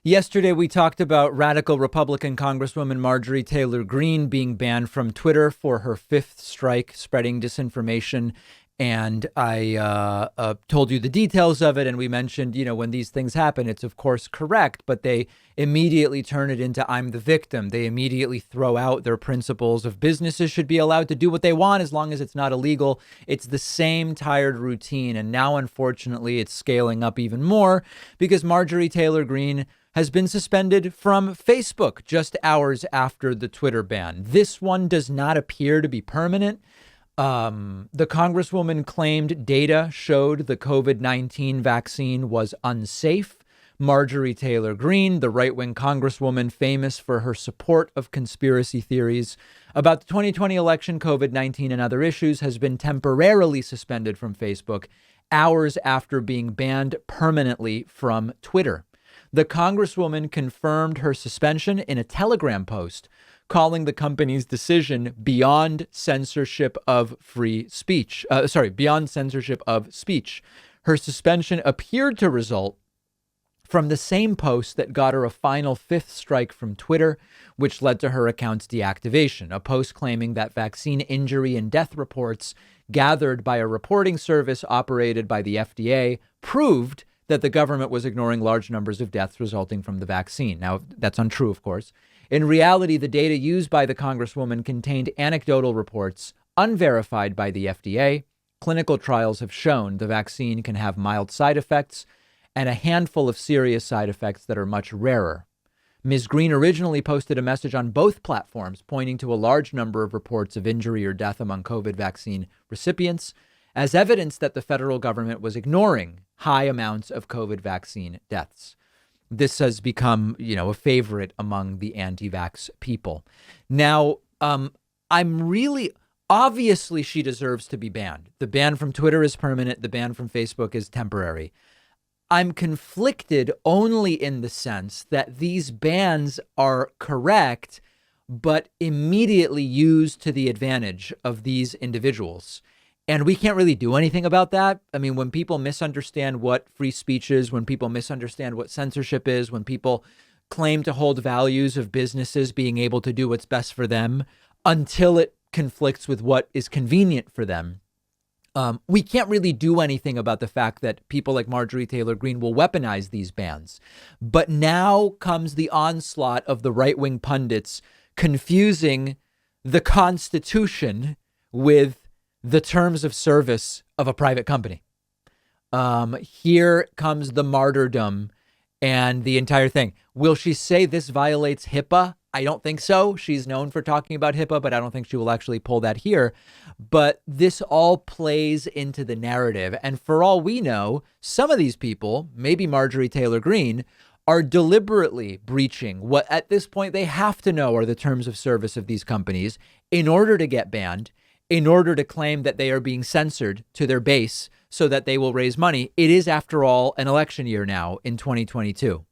Yesterday, we talked about radical Republican Congresswoman Marjorie Taylor Greene being banned from Twitter for her fifth strike spreading disinformation. And I told you the details of it. And we mentioned, when these things happen, it's, of course, correct. But they immediately turn it into I'm the victim. They immediately throw out their principles of businesses should be allowed to do what they want as long as it's not illegal. It's the same tired routine. And now, unfortunately, it's scaling up even more because Marjorie Taylor Greene has been suspended from Facebook just hours after the Twitter ban. This one does not appear to be permanent. The Congresswoman claimed data showed the COVID-19 vaccine was unsafe. Marjorie Taylor Greene, the right-wing Congresswoman famous for her support of conspiracy theories about the 2020 election, COVID-19, and other issues, has been temporarily suspended from Facebook hours after being banned permanently from Twitter. The Congresswoman confirmed her suspension in a Telegram post, calling the company's decision beyond censorship of free speech. Beyond censorship of speech. Her suspension appeared to result from the same post that got her a final fifth strike from Twitter, which led to her account's deactivation. A post claiming that vaccine injury and death reports gathered by a reporting service operated by the FDA proved that the government was ignoring large numbers of deaths resulting from the vaccine. Now, that's untrue, of course. In reality, the data used by the Congresswoman contained anecdotal reports unverified by the FDA. Clinical trials have shown the vaccine can have mild side effects and a handful of serious side effects that are much rarer. Ms. Greene originally posted a message on both platforms pointing to a large number of reports of injury or death among COVID vaccine recipients as evidence that the federal government was ignoring high amounts of COVID vaccine deaths. This has become, a favorite among the anti-vax people. Now, obviously she deserves to be banned. The ban from Twitter is permanent. The ban from Facebook is temporary. I'm conflicted only in the sense that these bans are correct, but immediately used to the advantage of these individuals. And we can't really do anything about that. I mean, when people misunderstand what free speech is, when people misunderstand what censorship is, when people claim to hold values of businesses being able to do what's best for them until it conflicts with what is convenient for them, we can't really do anything about the fact that people like Marjorie Taylor Greene will weaponize these bans. But now comes the onslaught of the right-wing pundits confusing the Constitution with the terms of service of a private company. Here comes the martyrdom and the entire thing. Will she say this violates HIPAA? I don't think so. She's known for talking about HIPAA, but I don't think she will actually pull that here. But this all plays into the narrative. And for all we know, some of these people, maybe Marjorie Taylor Greene, are deliberately breaching what at this point they have to know are the terms of service of these companies in order to get banned, in order to claim that they are being censored to their base so that they will raise money. It is, after all, an election year now in 2022.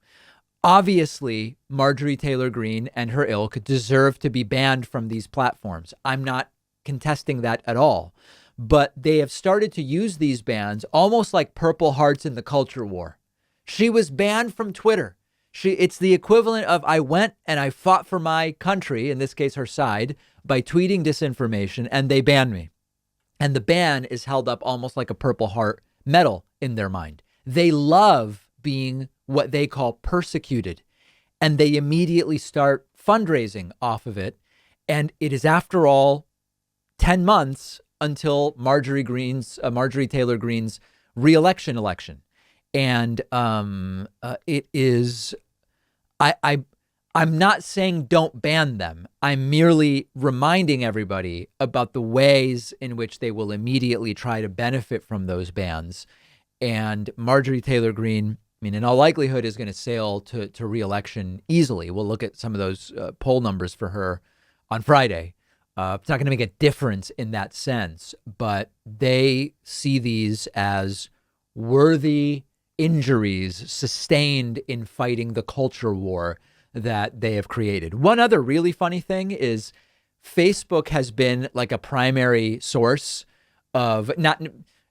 Obviously, Marjorie Taylor Greene and her ilk deserve to be banned from these platforms. I'm not contesting that at all. But they have started to use these bans almost like Purple Hearts in the culture war. She was banned from Twitter. It's the equivalent of I went and I fought for my country, in this case her side, by tweeting disinformation, and they banned me. And the ban is held up almost like a Purple Heart medal in their mind. They love being what they call persecuted, and they immediately start fundraising off of it. And it is, after all, 10 months until Marjorie Taylor Greene's reelection election. And it is, I'm not saying don't ban them. I'm merely reminding everybody about the ways in which they will immediately try to benefit from those bans. And Marjorie Taylor Greene, in all likelihood, is going to sail to re-election easily. We'll look at some of those poll numbers for her on Friday. It's not going to make a difference in that sense, but they see these as worthy injuries sustained in fighting the culture war that they have created. One other really funny thing is Facebook has been like a primary source of, not,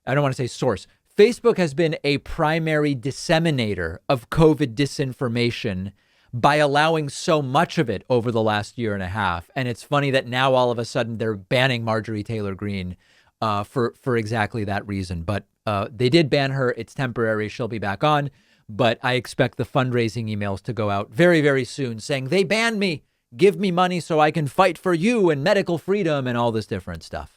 I don't want to say source. Facebook has been a primary disseminator of COVID disinformation by allowing so much of it over the last year and a half. And it's funny that now all of a sudden they're banning Marjorie Taylor Greene for exactly that reason. But they did ban her. It's temporary. She'll be back on. But I expect the fundraising emails to go out very, very soon saying they banned me. Give me money so I can fight for you and medical freedom and all this different stuff.